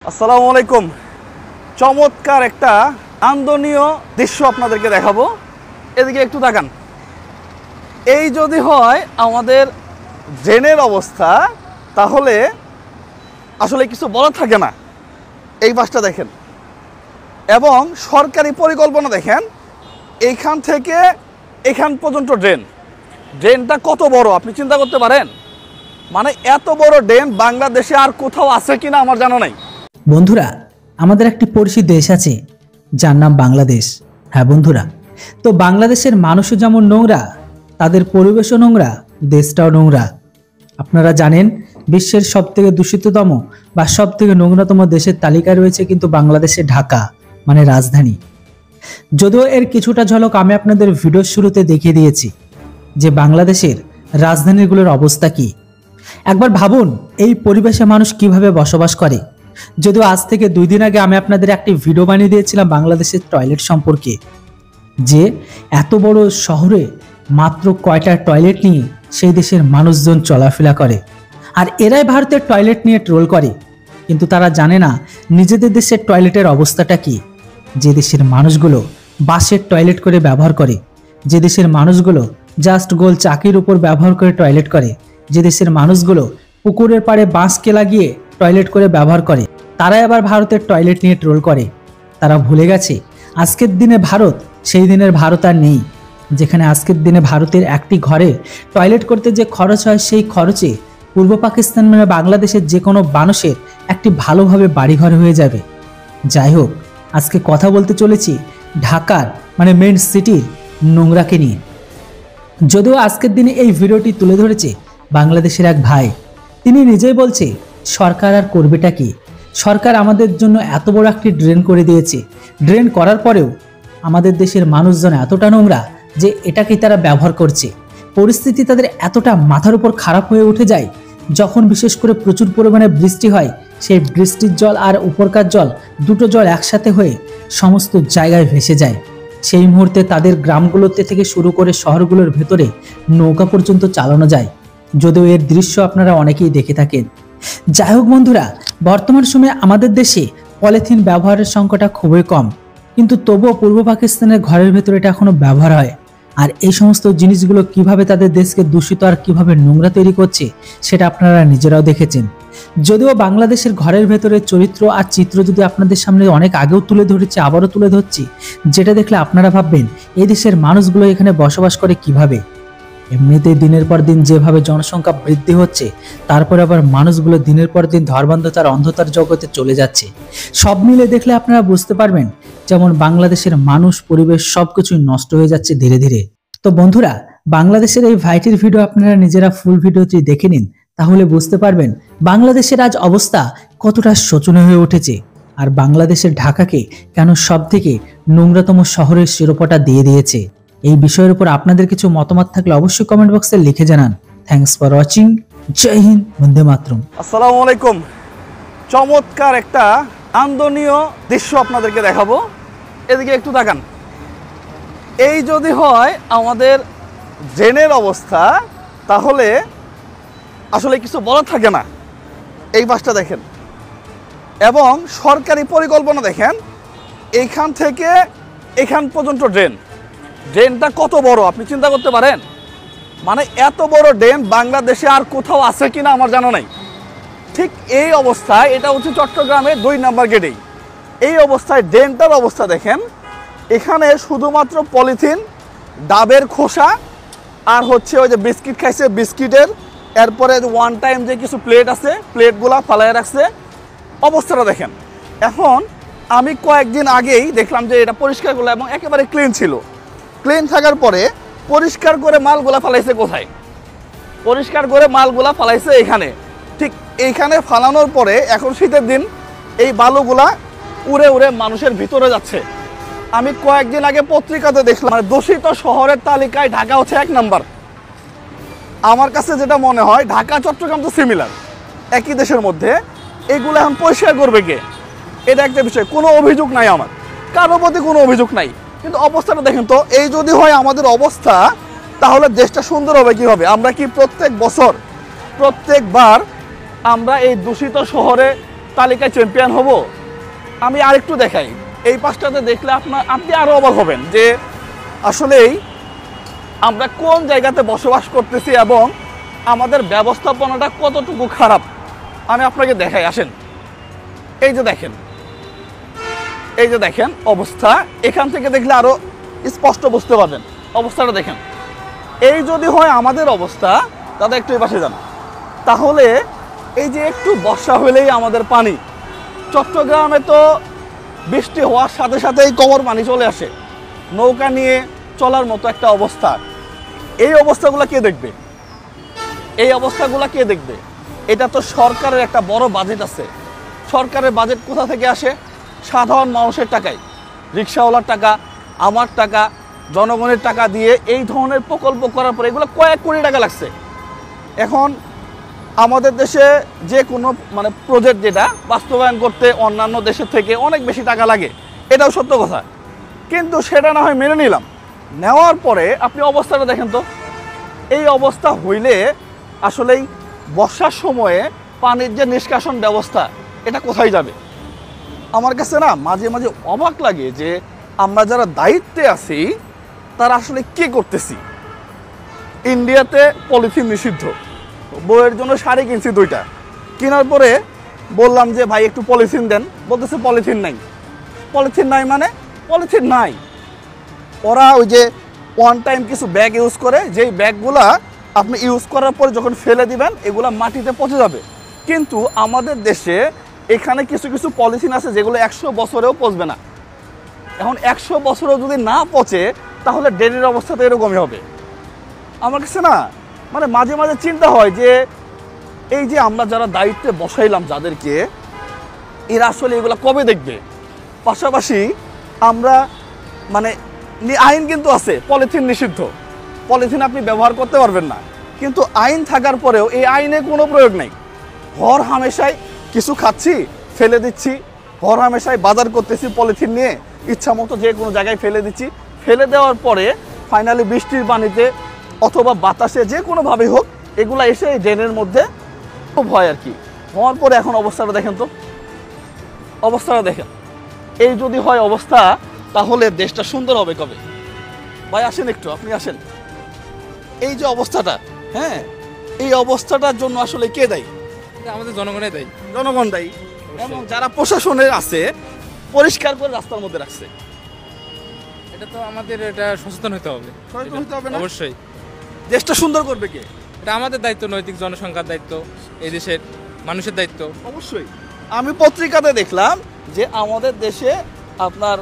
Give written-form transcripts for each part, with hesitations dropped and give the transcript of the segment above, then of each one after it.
আসসালামু আলাইকুম। চমৎকার একটা আন্দোলনীয় দৃশ্য আপনাদেরকে দেখাবো। এদিকে একটু তাকান। এই যদি হয় আমাদের ড্রেনের অবস্থা, তাহলে আসলে কিছু বলা থাকে না। এই পাশটা দেখেন এবং সরকারি পরিকল্পনা দেখেন, এইখান থেকে এখান পর্যন্ত ড্রেনটা কত বড় আপনি চিন্তা করতে পারেন? মানে এত বড় ড্রেন বাংলাদেশে আর কোথাও আছে কিনা আমার জানা নাই। বন্ধুরা, আমাদের একটি পড়শি দেশ আছে যার নাম বাংলাদেশ। হ্যাঁ বন্ধুরা, তো বাংলাদেশের মানুষও যেমন নোংরা, তাদের পরিবেশও নোংরা, দেশটাও নোংরা। আপনারা জানেন বিশ্বের সবথেকে দূষিততম বা সবথেকে নোংরাতম দেশের তালিকায় রয়েছে কিন্তু বাংলাদেশের ঢাকা, মানে রাজধানী। যদিও এর কিছুটা ঝলক আমি আপনাদের ভিডিওর শুরুতে দেখিয়ে দিয়েছি যে বাংলাদেশের রাজধানীগুলোর অবস্থা কি। একবার ভাবুন এই পরিবেশে মানুষ কিভাবে বসবাস করে। যদিও আজ থেকে 2 দিন আগে আমি আপনাদের একটি ভিডিও বানিয়ে দিয়েছিলাম বাংলাদেশের টয়লেট সম্পর্কে, যে এত বড় শহরে মাত্র কয়টা টয়লেট নিয়ে সেই দেশের মানুষজন চলাফেরা করে, আর এরাই ভারতের টয়লেট নিয়ে ট্রোল করে। কিন্তু তারা জানে না নিজেদের দেশের টয়লেটের অবস্থাটা কি। যে দেশের মানুষগুলো বাঁশের টয়লেট করে ব্যবহার করে, যে দেশের মানুষগুলো জাস্ট গোল চাকির উপর ব্যবহার করে টয়লেট করে, যে দেশের মানুষগুলো পুকুরের পাড়ে বাঁশকে লাগিয়ে টয়লেট করে ব্যবহার করে, তারাই আবার ভারতের টয়লেট নিয়ে ট্রোল করে। তারা ভুলে গেছে আজকের দিনে ভারত সেই দিনের ভারত আর নেই, যেখানে আজকের দিনে ভারতের একটি ঘরে টয়লেট করতে যে খরচ হয় সেই খরচে পূর্ব পাকিস্তান মানে বাংলাদেশের যে কোনো মানুষের একটি ভালোভাবে বাড়িঘর হয়ে যাবে। যাই হোক, আজকে কথা বলতে চলেছি ঢাকার মানে মেন সিটির নোংরাকে নিয়ে। যদিও আজকের দিনে এই ভিডিওটি তুলে ধরেছে বাংলাদেশের এক ভাই। তিনি নিজেই বলছে সরকার আর করবেটা কি, সরকার আমাদের জন্য এত বড় একটি ড্রেন করে দিয়েছে, ড্রেন করার পরেও আমাদের দেশের মানুষজন এতটা নোংরা যে এটাকেই তারা ব্যবহার করছে। পরিস্থিতি তাদের এতটা মাথার উপর খারাপ হয়ে উঠে যায় যখন বিশেষ করে প্রচুর পরিমাণে বৃষ্টি হয়। সেই বৃষ্টির জল আর উপরকার জল, দুটো জল একসাথে হয়ে সমস্ত জায়গায় ভেসে যায়। সেই মুহূর্তে তাদের গ্রামগুলোতে থেকে শুরু করে শহরগুলোর ভেতরে নৌকা পর্যন্ত চালানো যায়। যদিও এর দৃশ্য আপনারা অনেকেই দেখে থাকেন। যাই হোক বন্ধুরা, বর্তমান সময়ে আমাদের দেশে পলিথিন ব্যবহারের সংখ্যাটা খুবই কম, কিন্তু তবুও পূর্ব পাকিস্তানের ঘরের ভেতরে এটা এখনো ব্যবহার হয়। আর এই সমস্ত জিনিসগুলো কিভাবে তাদের দেশকে দূষিত আর কিভাবে নোংরা তৈরি করছে সেটা আপনারা নিজেরাও দেখেছেন। যদিও বাংলাদেশের ঘরের ভেতরে চরিত্র আর চিত্র যদি আপনাদের সামনে অনেক আগেও তুলে ধরেছি, আবারও তুলে ধরছি, যেটা দেখলে আপনারা ভাববেন এই দেশের মানুষগুলো এখানে বসবাস করে কিভাবে। এমনিতে দিনের পর দিন যেভাবে জনসংখ্যা বৃদ্ধি হচ্ছে, তারপরে আবার মানুষগুলো দিনের পর দিন ধর্মান্ধতার অন্ধতার জগতে চলে যাচ্ছে। সব মিলে দেখলে আপনারা বুঝতে পারবেন যেমন বাংলাদেশের মানুষ, পরিবেশ সবকিছুই নষ্ট হয়ে যাচ্ছে ধীরে ধীরে। তো বন্ধুরা, বাংলাদেশের এই ভাইটির ভিডিও আপনারা নিজেরা ফুল ভিডিওটি দেখে নিন, তাহলে বুঝতে পারবেন বাংলাদেশের আজ অবস্থা কতটা শোচনীয় হয়ে উঠেছে, আর বাংলাদেশের ঢাকাকে কেন সব থেকে নোংরাতম শহরের শিরোপাটা দিয়ে দিয়েছে। এই বিষয়ের উপর আপনাদের কিছু মতামত থাকলে অবশ্যই কমেন্ট বক্সে লিখে জানান। Thanks for watching. জয় হিন্দ, বন্দে মাতরম। আসসালামু আলাইকুম। চমৎকার একটা আন্দোলনীয় দৃশ্য আপনাদেরকে দেখাবো। এদিকে একটু তাকান। এই যদি হয় আমাদের ড্রেনের অবস্থা, তাহলে আসলে কিছু বলা থাকে না। এই পাশটা দেখেন এবং সরকারি পরিকল্পনা দেখেন, এইখান থেকে এখান পর্যন্ত ড্রেনটা কত বড় আপনি চিন্তা করতে পারেন? মানে এত বড় ড্রেন বাংলাদেশে আর কোথাও আছে কিনা আমার জানা নাই। ঠিক এই অবস্থায়, এটা হচ্ছে চট্টগ্রামের 2 নম্বর গেটেই, এই অবস্থায় ড্রেনটার অবস্থা দেখেন। এখানে শুধুমাত্র পলিথিন, ডাবের খোসা আর হচ্ছে ওই যে বিস্কিট খাইছে বিস্কিটের, এরপরে ওয়ান টাইম যে কিছু প্লেট আছে প্লেটগুলা ফালায় রাখছে। অবস্থাটা দেখেন। এখন আমি কয়েকদিন আগেই দেখলাম যে এটা পরিষ্কার করলো এবং একেবারে ক্লিন ছিল। ক্লিন থাকার পরে পরিষ্কার করে মালগুলা ফালাইছে কোথায়? পরিষ্কার করে মালগুলা ফালাইছে এখানে। ঠিক এইখানে ফালানোর পরে এখন শীতের দিন এই বালুগুলা উড়ে উড়ে মানুষের ভিতরে যাচ্ছে। আমি কয়েকদিন আগে পত্রিকাতে দেখলাম দূষিত শহরের তালিকায় ঢাকা হচ্ছে 1 নম্বর। আমার কাছে যেটা মনে হয় ঢাকা চট্টগ্রাম তো সিমিলার, একই দেশের মধ্যে। এগুলো এখন পরিষ্কার করবে কে? এটা একটা বিষয়। কোনো অভিযোগ নাই আমার, কারোর প্রতি কোনো অভিযোগ নাই, কিন্তু অবস্থাটা দেখেন তো। এই যদি হয় আমাদের অবস্থা, তাহলে দেশটা সুন্দর হবে কিভাবে? আমরা কি প্রত্যেক বছর প্রত্যেকবার আমরা এই দূষিত শহরে তালিকায় চ্যাম্পিয়ন হব? আমি আরেকটু দেখাই, এই পাশটাতে দেখলে আপনি আরও অবাক হবেন যে আসলেই আমরা কোন জায়গাতে বসবাস করতেছি এবং আমাদের ব্যবস্থাপনাটা কতটুকু খারাপ। আমি আপনাকে দেখাই, আসেন। এই যে দেখেন অবস্থা, এখান থেকে দেখলে আরো স্পষ্ট বুঝতে পারবেন। অবস্থাটা দেখেন, এই যদি হয় আমাদের অবস্থা, দাদা একটু এই পাশে যান, তাহলে এই যে একটু বর্ষা হলেই আমাদের পানি। চট্টগ্রামে তো বৃষ্টি হওয়ার সাথে সাথেই কোমর পানি চলে আসে, নৌকা নিয়ে চলার মতো একটা অবস্থা। এই অবস্থাগুলো কে দেখবে? এটা তো সরকারের একটা বড় বাজেট আছে। সরকারের বাজেট কোথা থেকে আসে? সাধারণ মানুষের টাকায়, রিক্সাওয়ালার টাকা, আমার টাকা, জনগণের টাকা দিয়ে এই ধরনের প্রকল্প করার পরে এগুলো কয়েক কোটি টাকা লাগছে। এখন আমাদের দেশে যে কোনো প্রজেক্ট যেটা বাস্তবায়ন করতে অন্যান্য দেশের থেকে অনেক বেশি টাকা লাগে, এটাও সত্য কথা। কিন্তু সেটা না হয় মেনে নিলাম, নেওয়ার পরে আপনি অবস্থাটা দেখেন তো। এই অবস্থা হইলে আসলেই বর্ষার সময়ে পানির যে নিষ্কাশন ব্যবস্থা, এটা কোথায় যাবে? আমার কাছে না মাঝে মাঝে অবাক লাগে যে আমরা যারা দায়িত্বে আছি তারা আসলে কি করতেছি। ইন্ডিয়াতে পলিথিন নিষিদ্ধ, বইয়ের জন্য শাড়ি কিনছি 2টা, কেনার পরে বললাম যে ভাই একটু পলিথিন দেন, বলতেছে পলিথিন নাই। পলিথিন নাই। ওরা ওই যে ওয়ান টাইম কিছু ব্যাগ ইউজ করে, যেই ব্যাগগুলা আপনি ইউজ করার পরে যখন ফেলে দিবেন এগুলা মাটিতে পচে যাবে। কিন্তু আমাদের দেশে এখানে কিছু কিছু পলিথিন আছে যেগুলো 100 বছরেও পচবে না। এখন 100 বছরেও যদি না পচে তাহলে ডেলির অবস্থা তো এরকমই হবে। আমার কাছে না মাঝে মাঝে চিন্তা হয় যে এই যে আমরা যারা দায়িত্বে বসাইলাম যাদেরকে, এরা আসলে এগুলো কবে দেখবে? পাশাপাশি আমরা আইন কিন্তু আছে, পলিথিন নিষিদ্ধ, পলিথিন আপনি ব্যবহার করতে পারবেন না, কিন্তু আইন থাকার পরেও এই আইনে কোনো প্রয়োগ নেই। হর হামেশাই কিছু খাচ্ছি ফেলে দিচ্ছি, হর হামেশাই বাজার করতেছি পলিথিন নিয়ে, ইচ্ছা মতো যে কোনো জায়গায় ফেলে দিচ্ছি। ফেলে দেওয়ার পরে ফাইনালি বৃষ্টির পানিতে অথবা বাতাসে যে কোনোভাবেই হোক এগুলা এসে ড্রেনের মধ্যে খুব হয় আর কি। হওয়ার পরে এখন অবস্থাটা দেখেন তো, এই যদি হয় অবস্থা তাহলে দেশটা সুন্দর হবে কবে? ভাই আসেন একটু, আপনি আসেন। এই যে অবস্থাটা, হ্যাঁ, এই অবস্থাটার জন্য আসলে কে দায়ী? আমাদের জনগণই দায়ী। জনগণ দায়ী, এবং যারা প্রশাসনের আছে পরিষ্কার করে রাস্তার মধ্যে রাখছে। এটা তো আমাদের সচেতন হতে হবে না? অবশ্যই। দেশটা সুন্দর করবে কে? এটা আমাদের দায়িত্ব, নৈতিক জনসংখ্যার দায়িত্ব, এই দেশের মানুষের দায়িত্ব। অবশ্যই। আমি পত্রিকাতে দেখলাম যে আমাদের দেশে আপনার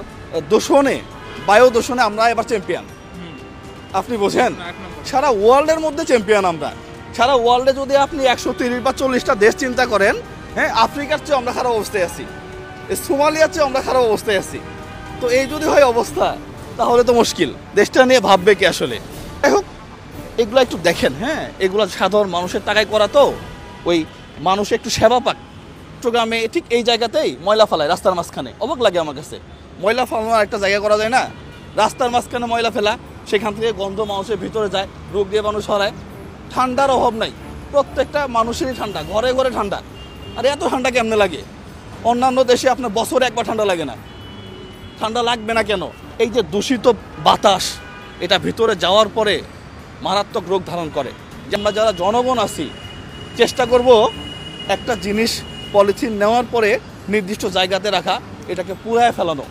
বায়ু দূষণে আমরা এবার চ্যাম্পিয়ন। আপনি বোঝেন, সারা ওয়ার্ল্ডের মধ্যে চ্যাম্পিয়ন আমরা। সারা ওয়ার্ল্ডে যদি আপনি 130 বা 40টা দেশ চিন্তা করেন, হ্যাঁ, আফ্রিকার চেয়ে আমরা খারাপ অবস্থায় আছি, সোমালিয়ার চেয়ে আমরা খারাপ অবস্থায় আছি। তো এই যদি হয় অবস্থা তাহলে তো মুশকিল, দেশটা নিয়ে ভাববে কি আসলে? যাই হোক, এগুলো একটু দেখেন, হ্যাঁ, এগুলো সাধারণ মানুষের টাকায় করা, তো ওই মানুষ একটু সেবা পাক। চট্টগ্রামে ঠিক এই জায়গাতেই ময়লা ফেলায় রাস্তার মাঝখানে, অবাক লাগে আমার কাছে। ময়লা ফেলানোর একটা জায়গা করা যায় না? রাস্তার মাঝখানে ময়লা ফেলা, সেখান থেকে গন্ধ মানুষের ভিতরে যায়, রোগ দিয়ে মানুষ হরায়। ঠান্ডার অভাব নাই, প্রত্যেকটা মানুষেরই ঠান্ডা, ঘরে ঘরে ঠান্ডা। আর এত ঠান্ডা কেমনে লাগে? অন্যান্য দেশে আপনার বছরে একবার ঠান্ডা লাগে না। ঠান্ডা লাগবে না কেন? এই যে দূষিত বাতাস, এটা ভিতরে যাওয়ার পরে মারাত্মক রোগ ধারণ করে। যে আমরা যারা জনগণ আছি চেষ্টা করব একটা জিনিস পলিথিন নেওয়ার পরে নির্দিষ্ট জায়গাতে রাখা, এটাকে পুরায় ফেলানো।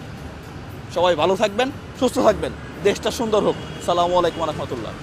সবাই ভালো থাকবেন, সুস্থ থাকবেন, দেশটা সুন্দর হোক। আসসালামু আলাইকুম ওয়া রাহমাতুল্লাহ।